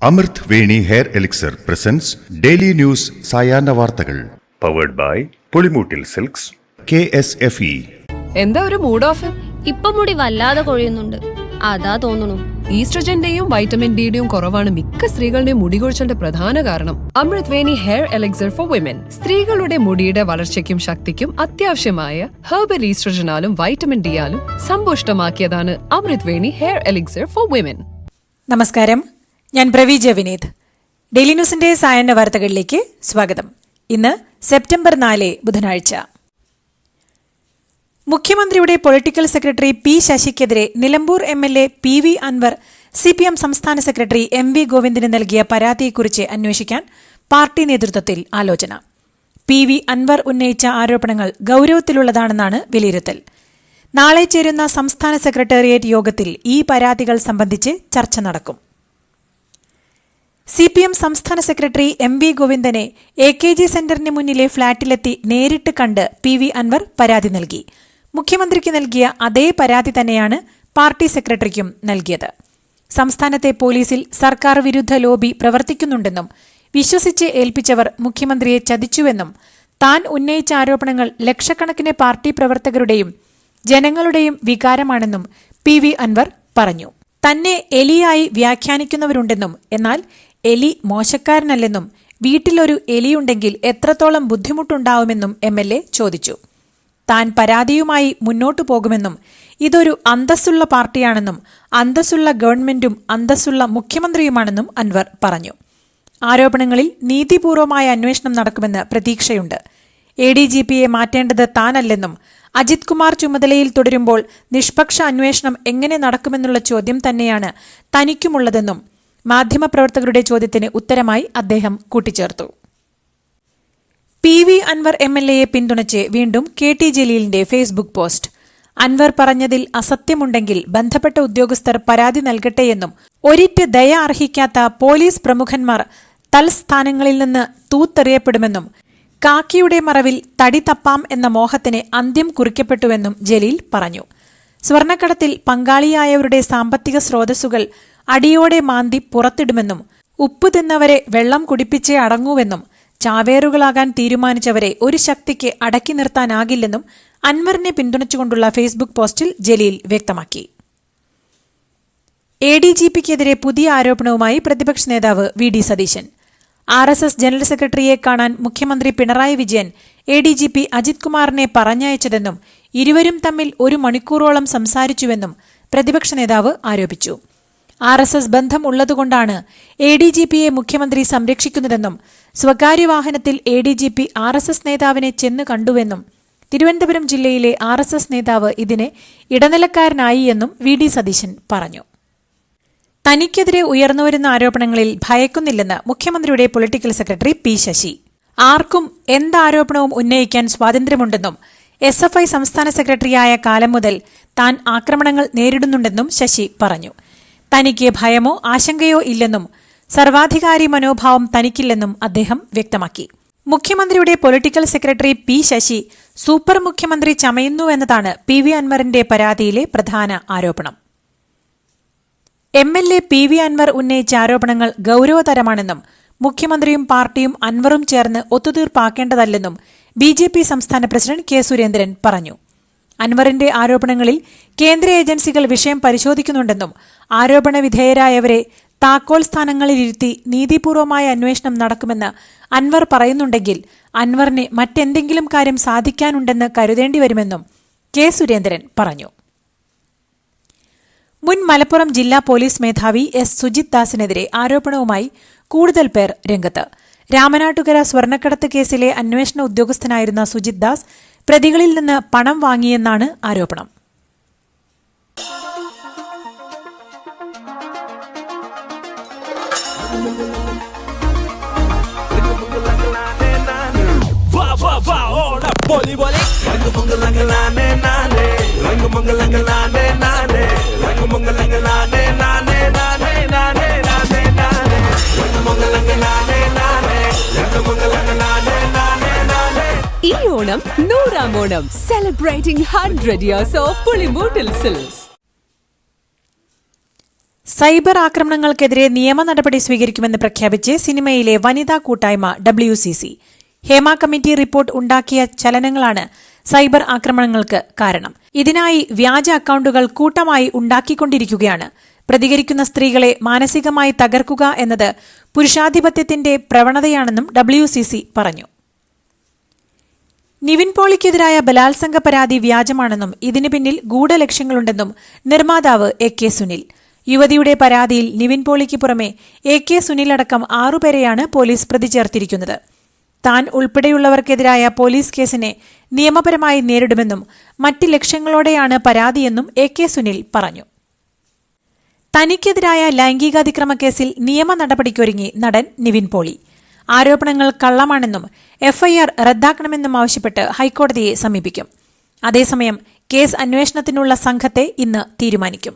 അമൃത് Veni hair elixir presents daily news സായാഹ്ന വാർത്തകൾ powered by Pulimoottil silks KSFE. എന്താ ഒരു മൂഡ് ഓഫ്? ഇപ്പൊ മുടി വല്ലാതെ കൊഴിയുന്നുണ്ട്, അതാ തോന്നുന്നു. ഈസ്ട്രജന്റെയും വൈറ്റമിൻ ഡിയുടെയും കുറവാണ് മിക്ക സ്ത്രീകളുടെയും മുടി കൊഴിച്ചിലിന്റെ പ്രധാന കാരണം. അമൃത് Veni hair elixir for women സ്ത്രീകളുടെ മുടിയുടെ വളർച്ചയ്ക്കും ശക്തിക്കും അത്യാവശ്യമായ herbal ഈസ്ട്രജനാലും vitamin ഡിയാലും സമ്പുഷ്ടമാക്കിയതാണ് Amrit Veni hair elixir for women. നമസ്കാരം, ഞാൻ പ്രവീജ വിനീത്. ഡെയിലി ന്യൂസിന്റെ സായാഹ്ന വാർത്തകളിലേക്ക് സ്വാഗതം. ഇന്ന് സെപ്റ്റംബർ 4 ബുധനാഴ്ച. മുഖ്യമന്ത്രിയുടെ പൊളിറ്റിക്കൽ സെക്രട്ടറി പി ശശിക്കെതിരെ നിലമ്പൂർ MLA PV അൻവർ CPM സംസ്ഥാന സെക്രട്ടറി MV ഗോവിന്ദന് നൽകിയ പരാതിയെക്കുറിച്ച് അന്വേഷിക്കാൻ പാർട്ടി നേതൃത്വത്തിൽ ആലോചന. PV അൻവർ ഉന്നയിച്ച ആരോപണങ്ങൾ ഗൌരവത്തിലുള്ളതാണെന്നാണ് വിലയിരുത്തൽ. നാളെ ചേരുന്ന സംസ്ഥാന സെക്രട്ടേറിയറ്റ് യോഗത്തിൽ ഈ പരാതികൾ സംബന്ധിച്ച് ചർച്ച നടക്കും. CPM സംസ്ഥാന സെക്രട്ടറി MV ഗോവിന്ദനെ AKG സെന്ററിന് മുന്നിലെ ഫ്ളാറ്റിലെത്തി നേരിട്ട് കണ്ട് PV അൻവർ പരാതി നൽകി. മുഖ്യമന്ത്രിക്ക് നൽകിയ അതേ പരാതി തന്നെയാണ് പാർട്ടി സെക്രട്ടറിക്കും നൽകിയത്. സംസ്ഥാനത്തെ പോലീസിൽ സർക്കാർ വിരുദ്ധ ലോബി പ്രവർത്തിക്കുന്നുണ്ടെന്നും വിശ്വസിച്ച് ഏൽപ്പിച്ചവർ മുഖ്യമന്ത്രിയെ ചതിച്ചുവെന്നും താൻ ഉന്നയിച്ച ആരോപണങ്ങൾ ലക്ഷക്കണക്കിന് പാർട്ടി പ്രവർത്തകരുടെയും ജനങ്ങളുടെയും വികാരമാണെന്നും PV അൻവർ പറഞ്ഞു. തന്നെ എലിയായി വ്യാഖ്യാനിക്കുന്നവരുണ്ടെന്നും എന്നാൽ എലി മോശക്കാരനല്ലെന്നും വീട്ടിലൊരു എലിയുണ്ടെങ്കിൽ എത്രത്തോളം ബുദ്ധിമുട്ടുണ്ടാവുമെന്നും MLA ചോദിച്ചു. താൻ പരാതിയുമായി മുന്നോട്ടു പോകുമെന്നും ഇതൊരു അന്തസ്സുള്ള പാർട്ടിയാണെന്നും അന്തസ്സുള്ള ഗവൺമെന്റും അന്തസ്സുള്ള മുഖ്യമന്ത്രിയുമാണെന്നും അൻവർ പറഞ്ഞു. ആരോപണങ്ങളിൽ നീതിപൂർവമായ അന്വേഷണം നടക്കുമെന്ന് പ്രതീക്ഷയുണ്ട്. ADGPയെ മാറ്റേണ്ടത് താനല്ലെന്നും അജിത് കുമാർ ചുമതലയിൽ തുടരുമ്പോൾ നിഷ്പക്ഷ അന്വേഷണം എങ്ങനെ നടക്കുമെന്നുള്ള ചോദ്യം തന്നെയാണ് തനിക്കുമുള്ളതെന്നും മാധ്യമപ്രവർത്തകരുടെ ചോദ്യത്തിന് ഉത്തരമായി അദ്ദേഹം കൂട്ടിച്ചേർത്തു. PV അൻവർ MLAയെ പിന്തുണച്ച് വീണ്ടും KT ജലീലിന്റെ ഫേസ്ബുക്ക് പോസ്റ്റ്. അൻവർ പറഞ്ഞതിൽ അസത്യമുണ്ടെങ്കിൽ ബന്ധപ്പെട്ട ഉദ്യോഗസ്ഥർ പരാതി നൽകട്ടെയെന്നും ഒരിറ്റ് ദയ അർഹിക്കാത്ത പോലീസ് പ്രമുഖന്മാർ തൽസ്ഥാനങ്ങളിൽ നിന്ന് തൂത്തെറിയപ്പെടുമെന്നും കാക്കിയുടെ മറവിൽ തടി തപ്പാം എന്ന മോഹത്തിന് അന്ത്യം കുറിക്കപ്പെട്ടുവെന്നും ജലീൽ പറഞ്ഞു. സ്വർണ്ണക്കടത്തിൽ പങ്കാളിയായവരുടെ സാമ്പത്തിക സ്രോതസ്സുകൾ അടിയോടെ മാന്തി പുറത്തിടുമെന്നും ഉപ്പ് തിന്നവരെ വെള്ളം കുടിപ്പിച്ചേ അടങ്ങൂവെന്നും ചാവേറുകളാകാൻ തീരുമാനിച്ചവരെ ഒരു ശക്തിക്ക് അടക്കി നിർത്താനാകില്ലെന്നും അൻവറിനെ പിന്തുണച്ചുകൊണ്ടുള്ള ഫേസ്ബുക്ക് പോസ്റ്റിൽ ജലീൽ വ്യക്തമാക്കി. ADGPക്കെതിരെ പുതിയ ആരോപണവുമായി പ്രതിപക്ഷ നേതാവ് VD സതീശൻ. RSS ജനറൽ സെക്രട്ടറിയെ കാണാൻ മുഖ്യമന്ത്രി പിണറായി വിജയൻ ADGP അജിത് കുമാറിനെ പറഞ്ഞയച്ചതെന്നും ഇരുവരും തമ്മിൽ 1 മണിക്കൂറോളം സംസാരിച്ചുവെന്നും പ്രതിപക്ഷ നേതാവ് ആരോപിച്ചു. RSS ബന്ധം ഉള്ളതുകൊണ്ടാണ് ADGPയെ മുഖ്യമന്ത്രി സംരക്ഷിക്കുന്നതെന്നും സ്വകാര്യ വാഹനത്തിൽ ADGP RSS നേതാവിനെ ചെന്ന് കണ്ടുവെന്നും തിരുവനന്തപുരം ജില്ലയിലെ RSS നേതാവ് ഇതിന് ഇടനിലക്കാരനായി എന്നും VD സതീശൻ പറഞ്ഞു. തനിക്കെതിരെ ഉയർന്നുവരുന്ന ആരോപണങ്ങളിൽ ഭയക്കുന്നില്ലെന്ന് മുഖ്യമന്ത്രിയുടെ പൊളിറ്റിക്കൽ സെക്രട്ടറി P ശശി. ആർക്കും എന്താരോപണവും ഉന്നയിക്കാൻ സ്വാതന്ത്ര്യമുണ്ടെന്നും SFI സംസ്ഥാന സെക്രട്ടറിയായ കാലം മുതൽ താൻ ആക്രമണങ്ങൾ നേരിടുന്നുണ്ടെന്നും ശശി പറഞ്ഞു. തനിക്ക് ഭയമോ ആശങ്കയോ ഇല്ലെന്നും സർവാധികാരി മനോഭാവം തനിക്കില്ലെന്നും അദ്ദേഹം വ്യക്തമാക്കി. മുഖ്യമന്ത്രിയുടെ political secretary P Sasi super മുഖ്യമന്ത്രി ചമയുന്നുവെന്നതാണ് PV അൻവറിന്റെ പരാതിയിലെ പ്രധാന ആരോപണം. MLA PV അൻവർ ഉന്നയിച്ച ആരോപണങ്ങൾ ഗൌരവതരമാണെന്നും മുഖ്യമന്ത്രിയും പാർട്ടിയും അൻവറും ചേർന്ന് ഒത്തുതീർപ്പാക്കേണ്ടതല്ലെന്നും BJP സംസ്ഥാന പ്രസിഡന്റ് K സുരേന്ദ്രൻ പറഞ്ഞു. അൻവറിന്റെ ആരോപണങ്ങളിൽ കേന്ദ്ര ഏജൻസികൾ വിഷയം പരിശോധിക്കുന്നുണ്ടെന്നും ആരോപണ വിധേയരായവരെ താക്കോൽ സ്ഥാനങ്ങളിലിരുത്തി നീതിപൂർവമായ അന്വേഷണം നടക്കുമെന്ന് അൻവർ പറയുന്നുണ്ടെങ്കിൽ അൻവറിന് മറ്റെന്തെങ്കിലും കാര്യം സാധിക്കാനുണ്ടെന്ന് കരുതേണ്ടിവരുമെന്നും K സുരേന്ദ്രൻ പറഞ്ഞു. മുൻ മലപ്പുറം ജില്ലാ പോലീസ് മേധാവി S സുജിത് ദാസിനെതിരെ ആരോപണവുമായി കൂടുതൽ പേർ രംഗത്ത്. രാമനാട്ടുകര സ്വർണ്ണക്കടത്ത് കേസിലെ അന്വേഷണ ഉദ്യോഗസ്ഥനായിരുന്ന സുജിത് ദാസ് പ്രതികളിൽ നിന്ന് പണം വാങ്ങിയെന്നാണ് ആരോപണം. ഈ ഓണം 100ാം Onam celebrating 100 years of Pulimoottil silks. Cyber ആക്രമണങ്ങൾക്കെതിരെ നിയമ നടപടി സ്വീകരിക്കുമെന്ന് പ്രഖ്യാപിച്ച് സിനിമയിലെ വനിതാ കൂട്ടായ്മ WCC. ഹേമ കമ്മിറ്റി റിപ്പോർട്ട് ഉണ്ടാക്കിയ ചലനങ്ങളാണ് സൈബർ ആക്രമണങ്ങൾക്ക് കാരണം. ഇതിനായി വ്യാജ അക്കൌണ്ടുകൾ കൂട്ടമായി ഉണ്ടാക്കിക്കൊണ്ടിരിക്കുകയാണ്. പ്രതികരിക്കുന്ന സ്ത്രീകളെ മാനസികമായി തകർക്കുക എന്നത് പുരുഷാധിപത്യത്തിന്റെ പ്രവണതയാണെന്നും WCC പറഞ്ഞു. നിവിൻ പോളിക്കെതിരായ ബലാത്സംഗ പരാതി വ്യാജമാണെന്നും ഇതിനു പിന്നിൽ ഗൂഢലക്ഷ്യങ്ങളുണ്ടെന്നും നിർമ്മാതാവ് AK സുനിൽ. യുവതിയുടെ പരാതിയിൽ നിവിൻ പോളിക്ക് പുറമെ AK സുനിൽ അടക്കം 6 പേരെയാണ് പോലീസ് പ്രതി ചേർത്തിരിക്കുന്നത്. താൻ ഉൾപ്പെടെയുള്ളവർക്കെതിരായ പോലീസ് കേസിനെ നിയമപരമായി നേരിടുമെന്നും മറ്റ് ലക്ഷ്യങ്ങളോടെയാണ് പരാതിയെന്നും AK സുനിൽ പറഞ്ഞു. തനിക്കെതിരായ ലൈംഗികാതിക്രമ കേസിൽ നിയമ നടപടിക്കൊരുങ്ങി നടൻ നിവിൻ പോളി. ആരോപണങ്ങൾ കള്ളമാണെന്നും FIR റദ്ദാക്കണമെന്നും ആവശ്യപ്പെട്ട് ഹൈക്കോടതിയെ സമീപിക്കും. അതേസമയം കേസ് അന്വേഷണത്തിനുള്ള സംഘത്തെ ഇന്ന് തീരുമാനിക്കും.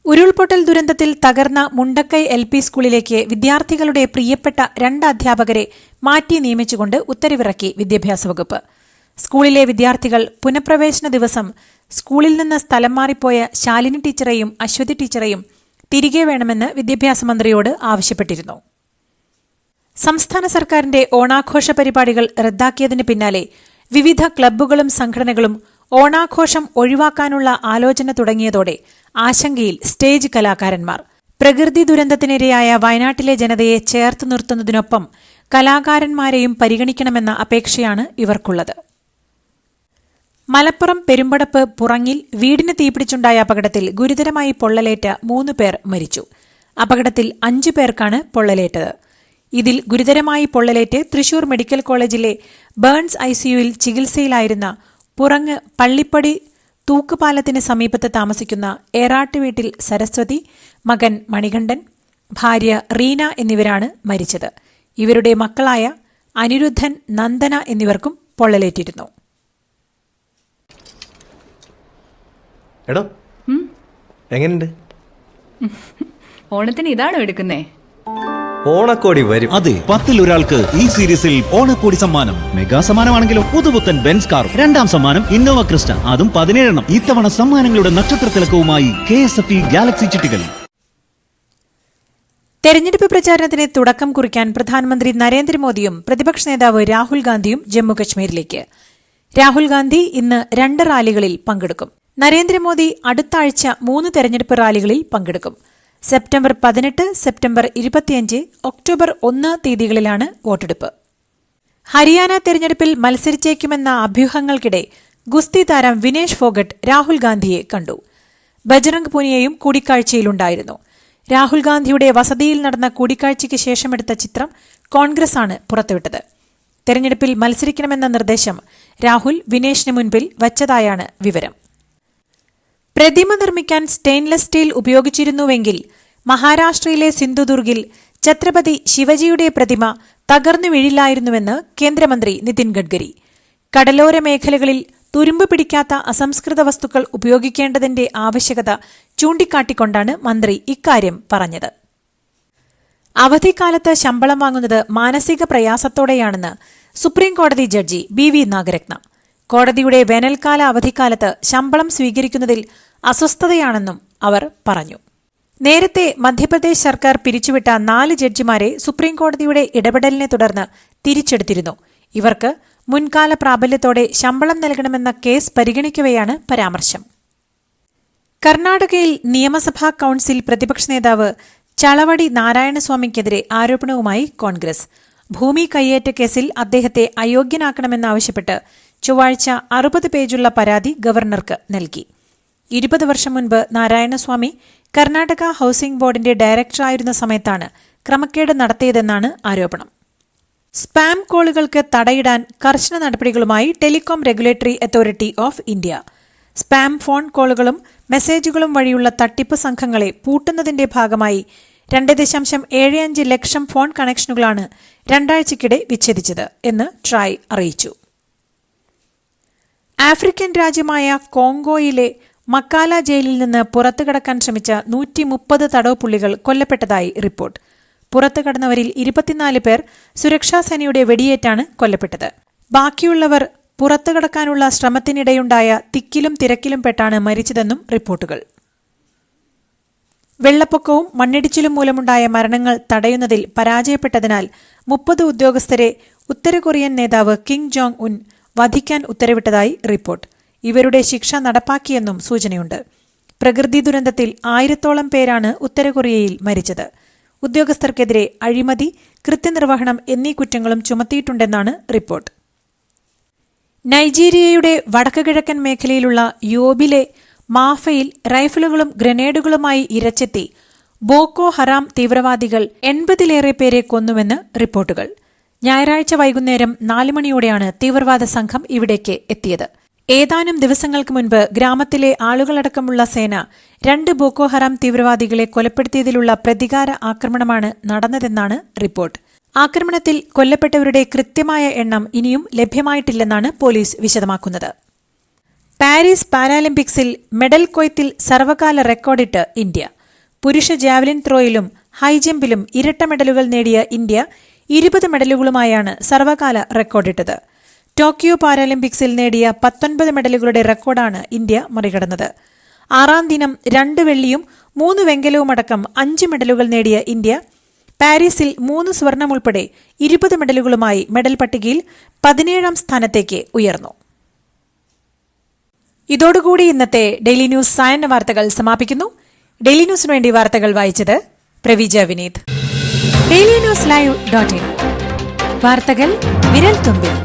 ഉരുൾപൊട്ടൽ ദുരന്തത്തിൽ തകർന്ന മുണ്ടക്കൈ LP സ്കൂളിലേക്ക് വിദ്യാർത്ഥികളുടെ പ്രിയപ്പെട്ട 2 അധ്യാപകരെ മാറ്റി നിയമിച്ചുകൊണ്ട് ഉത്തരവിറക്കി വിദ്യാഭ്യാസ വകുപ്പ്. സ്കൂളിലെ വിദ്യാർത്ഥികൾ പുനഃപ്രവേശന ദിവസം സ്കൂളിൽ നിന്ന് സ്ഥലം മാറിപ്പോയ ശാലിനി ടീച്ചറെയും അശ്വതി ടീച്ചറെയും തിരികെ വേണമെന്ന് വിദ്യാഭ്യാസ മന്ത്രിയോട് ആവശ്യപ്പെട്ടിരുന്നു. സംസ്ഥാന സർക്കാരിന്റെ ഓണാഘോഷ പരിപാടികൾ റദ്ദാക്കിയതിന് പിന്നാലെ വിവിധ ക്ലബ്ബുകളും സംഘടനകളും ഓണാഘോഷം ഒഴിവാക്കാനുള്ള ആലോചന തുടങ്ങിയതോടെ ആശങ്കയിൽ സ്റ്റേജ് കലാകാരന്മാർ. പ്രകൃതി ദുരന്തത്തിനിരയായ വയനാട്ടിലെ ജനതയെ ചേർത്ത് നിർത്തുന്നതിനൊപ്പം കലാകാരന്മാരെയും പരിഗണിക്കണമെന്ന അപേക്ഷയാണ് ഇവർക്കുള്ളത്. മലപ്പുറം പെരുമ്പടപ്പ് പുറങ്ങിൽ വീടിന് തീപിടിച്ചുണ്ടായ അപകടത്തിൽ ഗുരുതരമായി പൊള്ളലേറ്റ 3 പേർ മരിച്ചു. അപകടത്തിൽ 5 പേർക്കാണ് പൊള്ളലേറ്റത്. ഇതിൽ ഗുരുതരമായി പൊള്ളലേറ്റ് തൃശൂർ മെഡിക്കൽ കോളേജിലെ ബേൺസ് ICUവിൽ ചികിത്സയിലായിരുന്ന പുറങ്ങ് പള്ളിപ്പടി തൂക്കുപാലത്തിന് സമീപത്ത് താമസിക്കുന്ന ഏറാട്ട് വീട്ടിൽ സരസ്വതി, മകൻ മണികണ്ഠൻ, ഭാര്യ റീന എന്നിവരാണ് മരിച്ചത്. ഇവരുടെ മക്കളായ അനിരുദ്ധൻ, നന്ദന എന്നിവർക്കും പൊള്ളലേറ്റിരുന്നു. എടോ എങ്ങനെയുണ്ട്? ഓണത്തിന് ഇതാണോ എടുക്കുന്നേ? ഓണക്കോടി വരും. അതെ, 10ൽ ഒരാൾക്ക് ഈ സീരീസിൽ ഓണക്കോടി സമ്മാനം. മെഗാ സമ്മാനമാണെങ്കിലും പുതുപുത്തൻ ബെൻസ് കാർ. 2ാം സമ്മാനം ഇന്നോവ ക്രിസ്റ്റ, അതും 17 ഇത്തവണ സമ്മാനങ്ങളുടെ നക്ഷത്ര തിലക്കവുമായി KSFE ഗാലക്സി ചിട്ടികൾ. തെരഞ്ഞെടുപ്പ് പ്രചാരണത്തിന് തുടക്കം കുറിക്കാൻ പ്രധാനമന്ത്രി നരേന്ദ്രമോദിയും പ്രതിപക്ഷ നേതാവ് രാഹുൽ ഗാന്ധിയും ജമ്മുകശ്മീരിലേക്ക്. രാഹുൽ ഗാന്ധി ഇന്ന് 2 റാലികളിൽ പങ്കെടുക്കും. നരേന്ദ്രമോദി അടുത്ത ആഴ്ച 3 തെരഞ്ഞെടുപ്പ് റാലികളിൽ പങ്കെടുക്കും. സെപ്റ്റംബർ 18, സെപ്റ്റംബർ 25, ഒക്ടോബർ 1 തീയതികളിലാണ് വോട്ടെടുപ്പ്. ഹരിയാന തെരഞ്ഞെടുപ്പിൽ മത്സരിച്ചേക്കുമെന്ന അഭ്യൂഹങ്ങൾക്കിടെ ഗുസ്തി താരം വിനേഷ് ഫോഗട്ട് രാഹുൽ ഗാന്ധിയെ കണ്ടു. ബജ്രംഗ് പൂനിയയും കൂടിക്കാഴ്ചയിലുണ്ടായിരുന്നു. രാഹുൽ ഗാന്ധിയുടെ വസതിയിൽ നടന്ന കൂടിക്കാഴ്ചയ്ക്ക് ശേഷമെടുത്ത ചിത്രം കോൺഗ്രസാണ് പുറത്തുവിട്ടത്. തെരഞ്ഞെടുപ്പിൽ മത്സരിക്കണമെന്ന നിർദ്ദേശം രാഹുൽ വിനേഷിന് മുൻപിൽ വച്ചതായാണ് വിവരം. പ്രതിമ നിർമ്മിക്കാൻ സ്റ്റെയിൻലെസ് സ്റ്റീൽ ഉപയോഗിച്ചിരുന്നുവെങ്കിൽ മഹാരാഷ്ട്രയിലെ സിന്ധുദുർഗിൽ ഛത്രപതി ശിവജിയുടെ പ്രതിമ തകർന്നു വീഴില്ലായിരുന്നുവെന്ന് കേന്ദ്രമന്ത്രി നിതിൻ ഗഡ്കരി. കടലോര മേഖലകളിൽ തുരുമ്പ് പിടിക്കാത്ത അസംസ്കൃത വസ്തുക്കൾ ഉപയോഗിക്കേണ്ടതിന്റെ ആവശ്യകത ചൂണ്ടിക്കാട്ടിക്കൊണ്ടാണ് മന്ത്രി ഇക്കാര്യം പറഞ്ഞത്. അവധിക്കാലത്ത് ശമ്പളം വാങ്ങുന്നത് മാനസിക പ്രയാസത്തോടെയാണെന്ന് സുപ്രീംകോടതി ജഡ്ജി BV നാഗരത്ന. കോടതിയുടെ വേനൽക്കാല അവധിക്കാലത്ത് ശമ്പളം സ്വീകരിക്കുന്നതിൽ അസ്വസ്ഥതയാണെന്നും അവർ പറഞ്ഞു. നേരത്തെ മധ്യപ്രദേശ് സർക്കാർ പിരിച്ചുവിട്ട 4 ജഡ്ജിമാരെ സുപ്രീംകോടതിയുടെ ഇടപെടലിനെ തുടർന്ന് തിരിച്ചെടുത്തിരുന്നു. ഇവർക്ക് മുൻകാല പ്രാബല്യത്തോടെ ശമ്പളം നൽകണമെന്ന കേസ് പരിഗണിക്കവെയാണ് പരാമർശം. കർണാടകയിൽ നിയമസഭാ കൌൺസിൽ പ്രതിപക്ഷ നേതാവ് ചളവടി നാരായണസ്വാമിക്കെതിരെ ആരോപണവുമായി കോൺഗ്രസ്. ഭൂമി കയ്യേറ്റ കേസിൽ അദ്ദേഹത്തെ അയോഗ്യനാക്കണമെന്നാവശ്യപ്പെട്ട് ചൊവ്വാഴ്ച 60 പേജുള്ള പരാതി ഗവർണർക്ക് നൽകി. 20 വർഷം മുൻപ് നാരായണസ്വാമി കർണാടക ഹൌസിംഗ് ബോർഡിന്റെ ഡയറക്ടറായിരുന്ന സമയത്താണ് ക്രമക്കേട് നടത്തിയതെന്നാണ് ആരോപണം. സ്പാം കോളുകൾക്ക് തടയിടാൻ കർശന നടപടികളുമായി telecom regulatory authority of India. Spam phone കോളുകളും മെസ്സേജുകളും വഴിയുള്ള തട്ടിപ്പ് സംഘങ്ങളെ പൂട്ടുന്നതിന്റെ ഭാഗമായി 2.75 ലക്ഷം ഫോൺ കണക്ഷനുകളാണ് 2 ആഴ്ചയ്ക്കിടെ വിച്ഛേദിച്ചത് എന്ന് ട്രായ് അറിയിച്ചു. ആഫ്രിക്കൻ രാജ്യമായ കോങ്കോയിലെ മക്കാല ജയിലിൽ നിന്ന് പുറത്തുകടക്കാൻ ശ്രമിച്ച 130 തടവുപുള്ളികൾ കൊല്ലപ്പെട്ടതായി റിപ്പോർട്ട്. പുറത്തുകടന്നവരിൽ 24 പേർ സുരക്ഷാസേനയുടെ വെടിയേറ്റാണ് കൊല്ലപ്പെട്ടത്. ബാക്കിയുള്ളവർ പുറത്തുകടക്കാനുള്ള ശ്രമത്തിനിടെയുണ്ടായ തിക്കിലും തിരക്കിലും പെട്ടാണ് മരിച്ചതെന്നും റിപ്പോർട്ടുകൾ. വെള്ളപ്പൊക്കവും മണ്ണിടിച്ചിലും മൂലമുണ്ടായ മരണങ്ങൾ തടയുന്നതിൽ പരാജയപ്പെട്ടതിനാൽ 30 ഉദ്യോഗസ്ഥരെ ഉത്തര കൊറിയൻ നേതാവ് കിം ജോങ് ഉൻ വധിക്കാൻ ഉത്തരവിട്ടതായി റിപ്പോർട്ട്. ഇവരുടെ ശിക്ഷ നടപ്പാക്കിയെന്നും സൂചനയുണ്ട്. പ്രകൃതി ദുരന്തത്തിൽ 1000-ഓളം പേരാണ് ഉത്തര കൊറിയയിൽ മരിച്ചത്. ഉദ്യോഗസ്ഥർക്കെതിരെ അഴിമതി, കൃത്യനിർവഹണം എന്നീ കുറ്റങ്ങളും ചുമത്തിയിട്ടുണ്ടെന്നാണ് റിപ്പോർട്ട്. നൈജീരിയയുടെ വടക്കുകിഴക്കൻ മേഖലയിലുള്ള യോബിലെ മാഫയിൽ റൈഫിലുകളും ഗ്രനേഡുകളുമായി ഇരച്ചെത്തി ബോക്കോ ഹറാം തീവ്രവാദികൾ 80-ലേറെ പേരെ കൊന്നുവെന്ന് റിപ്പോർട്ടുകൾ. ഞായറാഴ്ച വൈകുന്നേരം 4 മണിയോടെയാണ് തീവ്രവാദ സംഘം ഇവിടേക്ക് എത്തിയത്. ഏതാനും ദിവസങ്ങൾക്ക് മുൻപ് ഗ്രാമത്തിലെ ആളുകളടക്കമുള്ള സേന 2 ബോക്കോ ഹറാം തീവ്രവാദികളെ കൊലപ്പെടുത്തിയതിലുള്ള പ്രതികാര ആക്രമണമാണ് നടന്നതെന്നാണ് റിപ്പോർട്ട്. ആക്രമണത്തിൽ കൊല്ലപ്പെട്ടവരുടെ കൃത്യമായ എണ്ണം ഇനിയും ലഭ്യമായിട്ടില്ലെന്നാണ് പോലീസ് വിശദമാക്കുന്നത്. പാരീസ് പാരാലിമ്പിക്സിൽ മെഡൽ കൊയ്ത്തിൽ സർവകാല റെക്കോർഡിട്ട് ഇന്ത്യ. പുരുഷ ജാവലിൻ ത്രോയിലും ഹൈജമ്പിലും ഇരട്ട മെഡലുകൾ നേടിയ ഇന്ത്യ 20 മെഡലുകളുമായാണ് സർവകാല റെക്കോർഡിട്ടത്. ടോക്കിയോ പാരാലിമ്പിക്സിൽ നേടിയ 19 മെഡലുകളുടെ റെക്കോർഡാണ് ഇന്ത്യ മറികടന്നത്. 6ാം ദിനം 2 വെള്ളിയും 3 വെങ്കലവുമടക്കം 5 മെഡലുകൾ നേടിയ ഇന്ത്യ പാരീസിൽ 3 സ്വർണം ഉൾപ്പെടെ 20 മെഡലുകളുമായി മെഡൽ പട്ടികയിൽ 17ാം സ്ഥാനത്തേക്ക് ഉയർന്നു. ഇതോടുകൂടി ഇന്നത്തെ ഡെയിലി ന്യൂസ് സായന്ന വാർത്തകൾ സമാപിക്കുന്നു. ഡെയിലി ന്യൂസിനു വേണ്ടി വാർത്തകൾ വായിച്ചത് പ്രവീജ വിനീത്. ഡെയിലി ന്യൂസ് ലൈവ്.in വാർത്തകൾ വിരൽ തുമ്പിൽ.